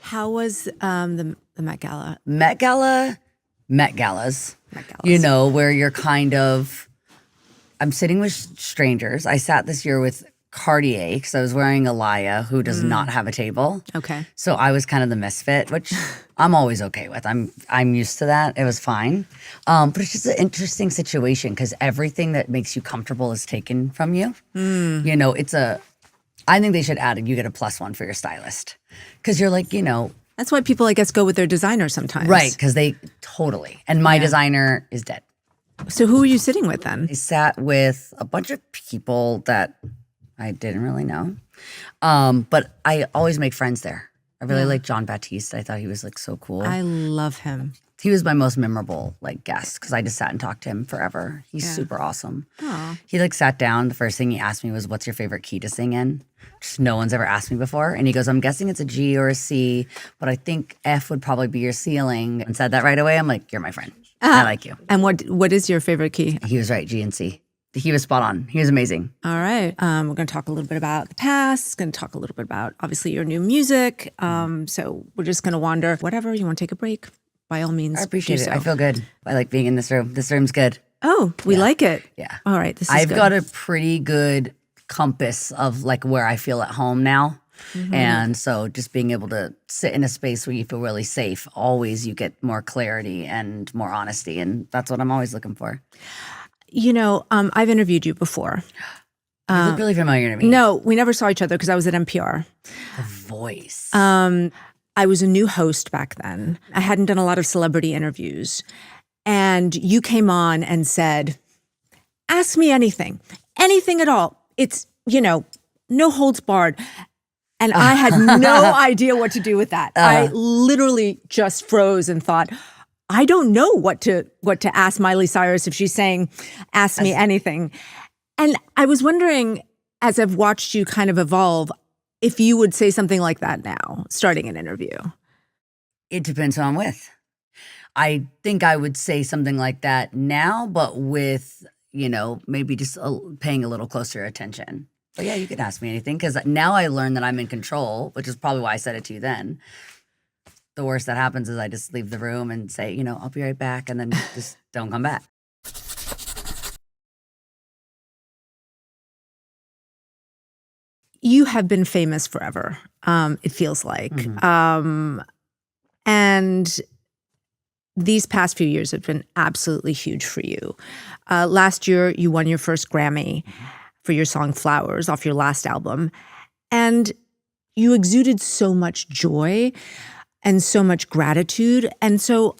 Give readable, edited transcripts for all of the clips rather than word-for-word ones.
How was the Met Gala? Met Galas. Met Galas. You know, where you're kind of, I'm sitting with strangers. I sat this year with Cartier because I was wearing Alaya, who does not have a table. Okay. So I was kind of the misfit, which I'm always okay with. I'm used to that. It was fine. But it's just an interesting situation because everything that makes you comfortable is taken from you. You know, I think they should add you get a +1 for your stylist. Because you're like, you know. That's why people, I guess, go with their designer sometimes. Right, because they totally. And my designer is dead. So who were you sitting with then? I sat with a bunch of people that I didn't really know. But I always make friends there. I really like John Baptiste. I thought he was like so cool. I love him. He was my most memorable like guest because I just sat and talked to him forever. He's super awesome. Aw. He like sat down. The first thing he asked me was, "What's your favorite key to sing in?" Just no one's ever asked me before. And he goes, "I'm guessing it's a G or a C, but I think F would probably be your ceiling." And said that right away. I'm like, "You're my friend. I like you." And what is your favorite key? He was right, G and C. He was spot on. He was amazing. All right. We're going to talk a little bit about the past. Going to talk a little bit about, obviously, your new music. So we're just going to wander. Whatever, you want to take a break, by all means. I appreciate do it. so. I feel good. I like being in this room. This room's good. Oh, we like it. Yeah. All right. This is I've good. got a pretty good compass of like where I feel at home now. And so just being able to sit in a space where you feel really safe, always you get more clarity and more honesty. And that's what I'm always looking for. You know, I've interviewed you before. You look really familiar to me. No, we never saw each other because I was at NPR. The voice. I was a new host back then. I hadn't done a lot of celebrity interviews. And you came on and said, ask me anything at all. It's, you know, no holds barred. And I had no idea what to do with that. I literally just froze and thought, I don't know what to ask Miley Cyrus if she's saying, ask me anything. And I was wondering, as I've watched you kind of evolve, if you would say something like that now, starting an interview. It depends who I'm with. I think I would say something like that now, but with, you know, maybe just paying a little closer attention. But yeah, you could ask me anything because now I learned that I'm in control, which is probably why I said it to you then. The worst that happens is I just leave the room and say, you know, I'll be right back, and then just don't come back. You have been famous forever, it feels like. And these past few years have been absolutely huge for you. Last year, you won your first Grammy for your song Flowers off your last album. And you exuded so much joy and so much gratitude. And so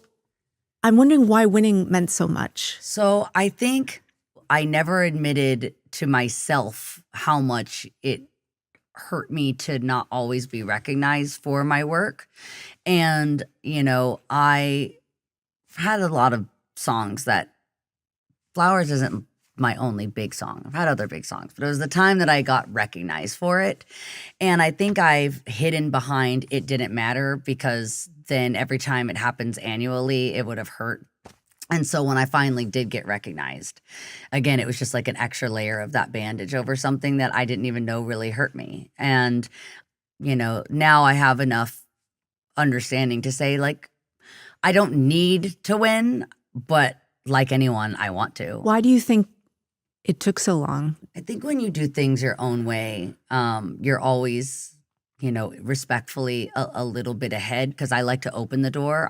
I'm wondering why winning meant so much. So I think I never admitted to myself how much it hurt me to not always be recognized for my work. And, you know, I had a lot of songs that Flowers isn't my only big song. I've had other big songs, but it was the time that I got recognized for it. And I think I've hidden behind it didn't matter because then every time it happens annually, it would have hurt. And so when I finally did get recognized, again, it was just like an extra layer of that bandage over something that I didn't even know really hurt me. And, you know, now I have enough understanding to say, like, I don't need to win, but like anyone, I want to. Why do you think it took so long? I think when you do things your own way, you're always, you know, respectfully a little bit ahead because I like to open the door.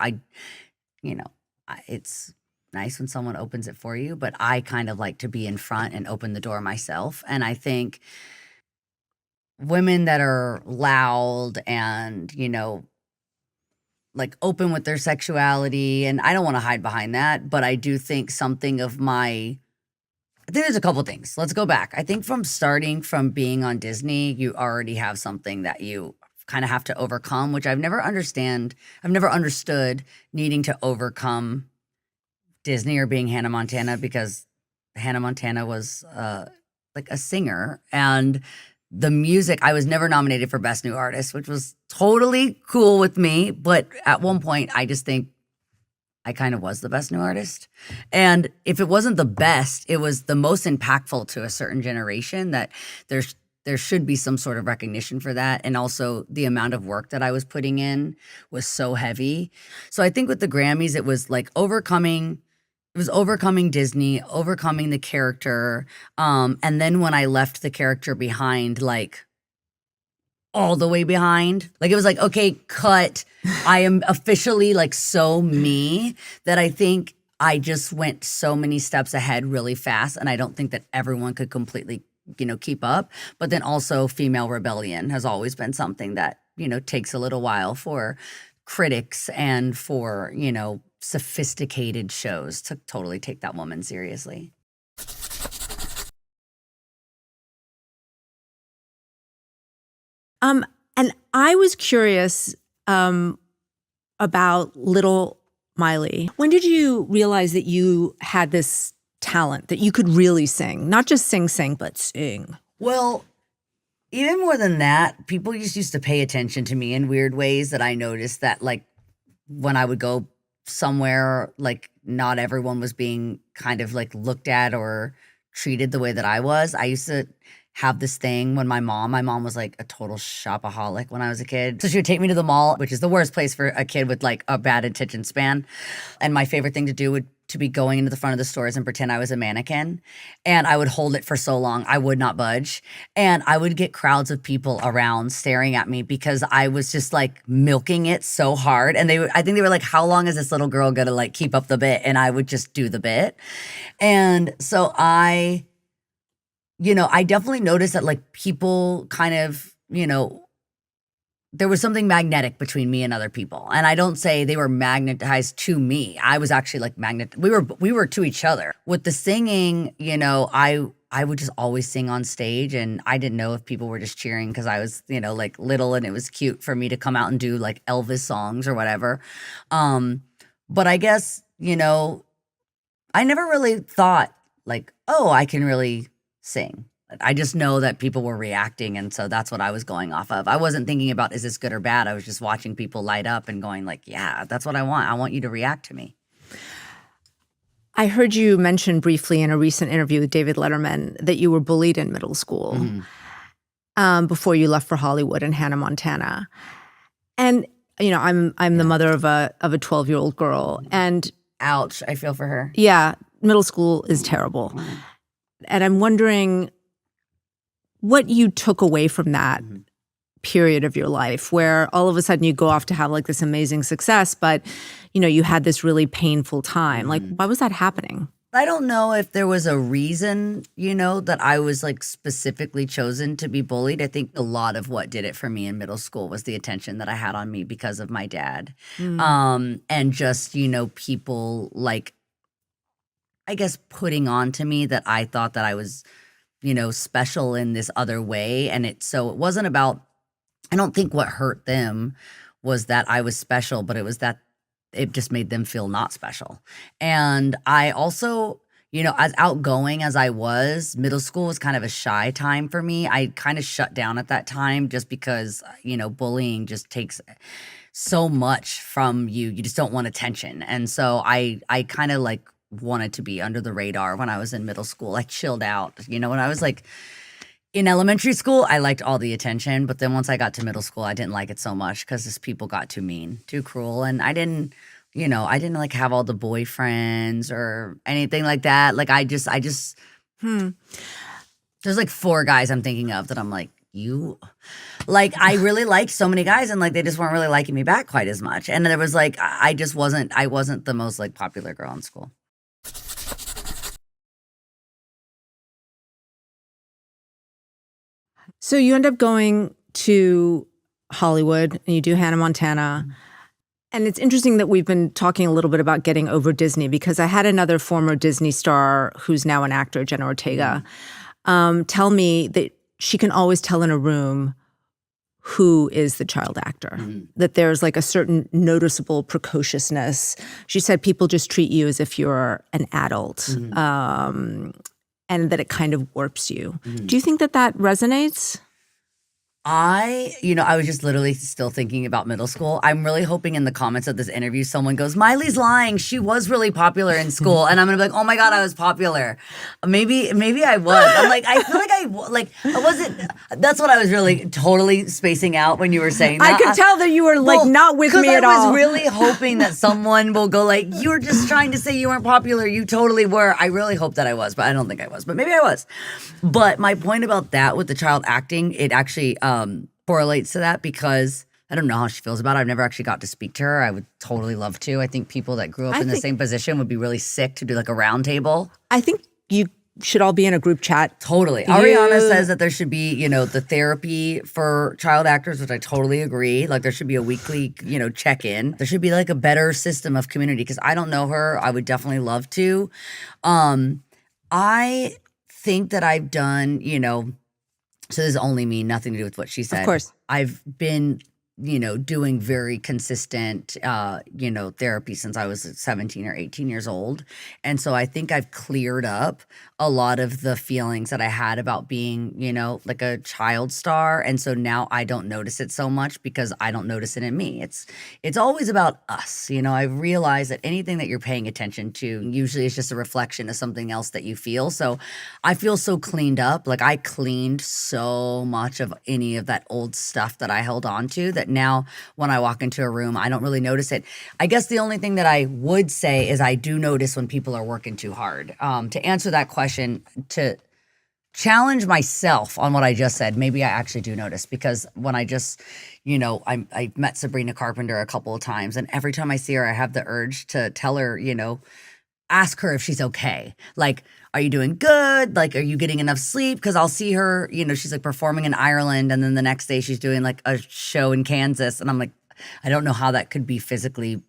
It's nice when someone opens it for you, but I kind of like to be in front and open the door myself. And I think women that are loud and, you know, like open with their sexuality, and I don't want to hide behind that, but I do think something of I think there's a couple things. Let's go back. I think from starting from being on Disney, you already have something that you kind of have to overcome, which I've never understood needing to overcome Disney or being Hannah Montana, because Hannah Montana was like a singer, and the music, I was never nominated for Best New Artist, which was totally cool with me. But at one point, I just think I kind of was the best new artist. And if it wasn't the best, it was the most impactful to a certain generation that there's there should be some sort of recognition for that. And also the amount of work that I was putting in was so heavy. So I think with the Grammys, it was like overcoming Disney, overcoming the character. And then when I left the character behind, like all the way behind, like it was like, okay, cut. I am officially like so me that I think I just went so many steps ahead really fast. And I don't think that everyone could completely, keep up. But then also female rebellion has always been something that, takes a little while for critics and for, sophisticated shows to totally take that woman seriously. And I was curious about little Miley. When did you realize that you had this talent, that you could really sing? Not just sing, but sing. Well, even more than that, people just used to pay attention to me in weird ways that I noticed that, like, when I would go somewhere, like, not everyone was being kind of, like, looked at or treated the way that I was. I used to have this thing when my mom was like a total shopaholic when I was a kid. So she would take me to the mall, which is the worst place for a kid with like a bad attention span. And my favorite thing to do would to be going into the front of the stores and pretend I was a mannequin. And I would hold it for so long, I would not budge. And I would get crowds of people around staring at me because I was just like milking it so hard. And I think they were like, how long is this little girl gonna like keep up the bit? And I would just do the bit. And so I definitely noticed that like people kind of, there was something magnetic between me and other people. And I don't say they were magnetized to me. I was actually like we were to each other. With the singing, I would just always sing on stage, and I didn't know if people were just cheering because I was, like little and it was cute for me to come out and do like Elvis songs or whatever. But I guess, I never really thought like, oh, I can really sing. I just know that people were reacting, and so that's what I was going off of. I wasn't thinking about, is this good or bad? I was just watching people light up and going like, yeah, that's what I want. I want you to react to me. I heard you mention briefly in a recent interview with David Letterman that you were bullied in middle school before you left for Hollywood and Hannah Montana. And, I'm the mother of a 12-year-old girl, and ouch, I feel for her. Yeah, middle school is terrible. And I'm wondering what you took away from that period of your life where all of a sudden you go off to have like this amazing success, but, you had this really painful time. Like, why was that happening? I don't know if there was a reason, that I was like specifically chosen to be bullied. I think a lot of what did it for me in middle school was the attention that I had on me because of my dad. And just, people like, I guess, putting on to me that I thought that I was, special in this other way. And it wasn't about, I don't think what hurt them was that I was special, but it was that it just made them feel not special. And I also, as outgoing as I was, middle school was kind of a shy time for me. I kind of shut down at that time just because, bullying just takes so much from you. You just don't want attention. And so I kind of like wanted to be under the radar when I was in middle school. I chilled out. When I was like in elementary school, I liked all the attention. But then once I got to middle school, I didn't like it so much because just people got too mean, too cruel. And I didn't like have all the boyfriends or anything like that. Like there's like 4 guys I'm thinking of that I'm like, I really liked so many guys and like they just weren't really liking me back quite as much. And there was like, I wasn't the most like popular girl in school. So you end up going to Hollywood and you do Hannah Montana. And it's interesting that we've been talking a little bit about getting over Disney because I had another former Disney star who's now an actor, Jenna Ortega, tell me that she can always tell in a room who is the child actor, that there's like a certain noticeable precociousness. She said people just treat you as if you're an adult. And that it kind of warps you. Do you think that resonates? I was just literally still thinking about middle school. I'm really hoping in the comments of this interview, someone goes, Miley's lying. She was really popular in school. And I'm going to be like, oh my God, I was popular. Maybe I was. I'm like, I feel like I wasn't. That's what I was really totally spacing out when you were saying that. I could tell that you were like not with me at all. I was really hoping that someone will go like, you were just trying to say you weren't popular. You totally were. I really hope that I was, but I don't think I was. But maybe I was. But my point about that with the child acting, it actually correlates to that because I don't know how she feels about it. I've never actually got to speak to her. I would totally love to. I think people that grew up in the same position would be really sick to do like a round table. I think you should all be in a group chat. Totally. Ariana says that there should be, the therapy for child actors, which I totally agree. Like there should be a weekly, check-in. There should be like a better system of community because I don't know her. I would definitely love to. I think that I've done, so this is only me, nothing to do with what she said. Of course. I've been, doing very consistent, therapy since I was 17 or 18 years old. And so I think I've cleared up a lot of the feelings that I had about being, like a child star. And so now I don't notice it so much because I don't notice it in me. It's always about us. I realize that anything that you're paying attention to usually is just a reflection of something else that you feel. So I feel so cleaned up. Like I cleaned so much of any of that old stuff that I held on to that now when I walk into a room, I don't really notice it. I guess the only thing that I would say is I do notice when people are working too hard. To answer that question, to challenge myself on what I just said, maybe I actually do notice because when I just, I met Sabrina Carpenter a couple of times and every time I see her, I have the urge to tell her, ask her if she's okay. Like, are you doing good? Like, are you getting enough sleep? Because I'll see her, she's like performing in Ireland and then the next day she's doing like a show in Kansas. And I'm like, I don't know how that could be physically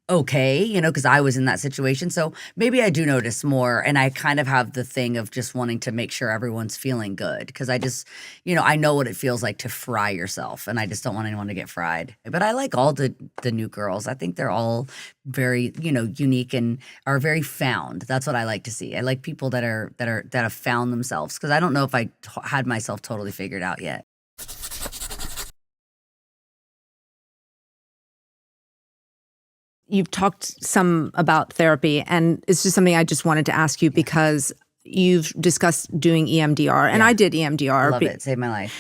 okay, because I was in that situation. So maybe I do notice more. And I kind of have the thing of just wanting to make sure everyone's feeling good. Because I just, I know what it feels like to fry yourself. And I just don't want anyone to get fried. But I like all the new girls. I think they're all very, unique and are very found. That's what I like to see. I like people that have found themselves. Because I don't know if I had myself totally figured out yet. You've talked some about therapy, and it's just something I just wanted to ask you because you've discussed doing EMDR, and I did EMDR. I love it. Saved my life.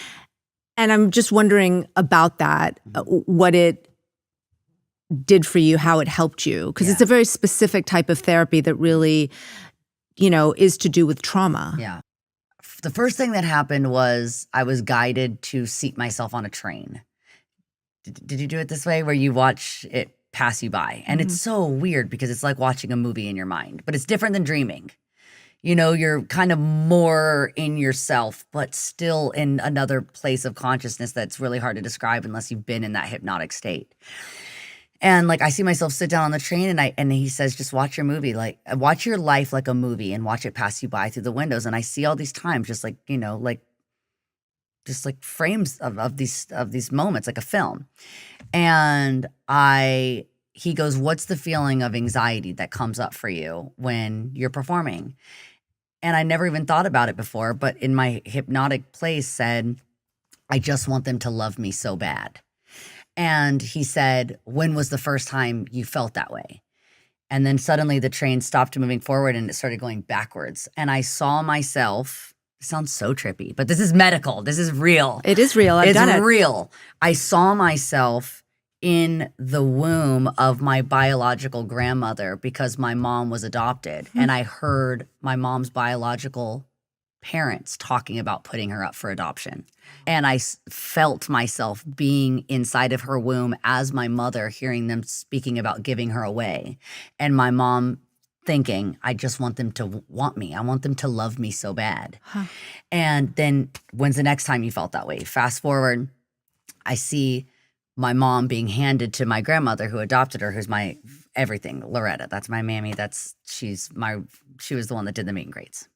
And I'm just wondering about that, what it did for you, how it helped you, because it's a very specific type of therapy that really, is to do with trauma. Yeah. The first thing that happened was I was guided to seat myself on a train. Did you do it this way where you watch it pass you by? And it's so weird because it's like watching a movie in your mind, but it's different than dreaming. You're kind of more in yourself, but still in another place of consciousness that's really hard to describe unless you've been in that hypnotic state. And like I see myself sit down on the train and he says, just watch your movie, like watch your life like a movie and watch it pass you by through the windows. And I see all these times just like, just like frames of these moments, like a film. And he goes, what's the feeling of anxiety that comes up for you when you're performing? And I never even thought about it before, but in my hypnotic place said, I just want them to love me so bad. And he said, when was the first time you felt that way? And then suddenly the train stopped moving forward and it started going backwards. And I saw myself, it sounds so trippy, but this is medical. This is real. It is real. I've done it. It's real. I saw myself in the womb of my biological grandmother because my mom was adopted. And I heard my mom's biological parents talking about putting her up for adoption. And I felt myself being inside of her womb as my mother, hearing them speaking about giving her away. And my mom thinking, I just want them to want me. I want them to love me so bad. Huh. And then when's the next time you felt that way? Fast forward, I see my mom being handed to my grandmother who adopted her, who's my everything, Loretta. That's my mammy. She was the one that did the meet and greets.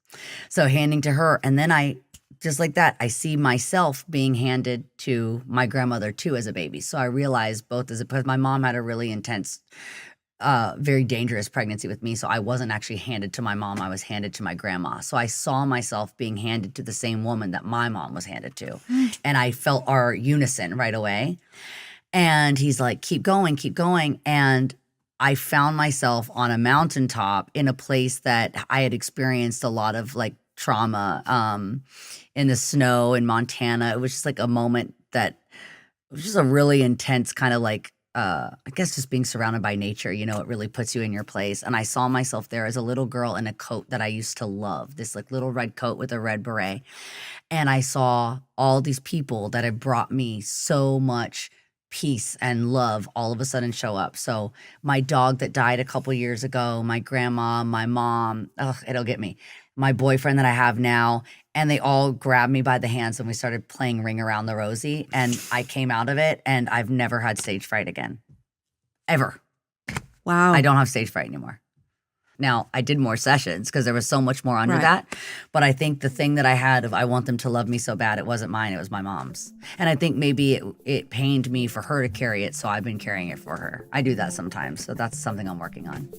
So handing to her. And then just like that, I see myself being handed to my grandmother too as a baby. So I realized because my mom had a really intense very dangerous pregnancy with me. So I wasn't actually handed to my mom. I was handed to my grandma. So I saw myself being handed to the same woman that my mom was handed to. And I felt our unison right away. And he's like, keep going, keep going. And I found myself on a mountaintop in a place that I had experienced a lot of like trauma in the snow in Montana. It was just like a moment that it was just a really intense kind of like, I guess just being surrounded by nature, you know, it really puts you in your place. And I saw myself there as a little girl in a coat that I used to love, this like little red coat with a red beret. And I saw all these people that had brought me so much peace and love all of a sudden show up. So my dog that died a couple years ago, my grandma, my mom, it'll get me, my boyfriend that I have now, and they all grabbed me by the hands and we started playing Ring Around the Rosie. And I came out of it and I've never had stage fright again. Ever. Wow. I don't have stage fright anymore. Now, I did more sessions because there was so much more under that. But I think the thing that I had of I want them to love me so bad, it wasn't mine, it was my mom's. And I think maybe it pained me for her to carry it, so I've been carrying it for her. I do that sometimes, so that's something I'm working on.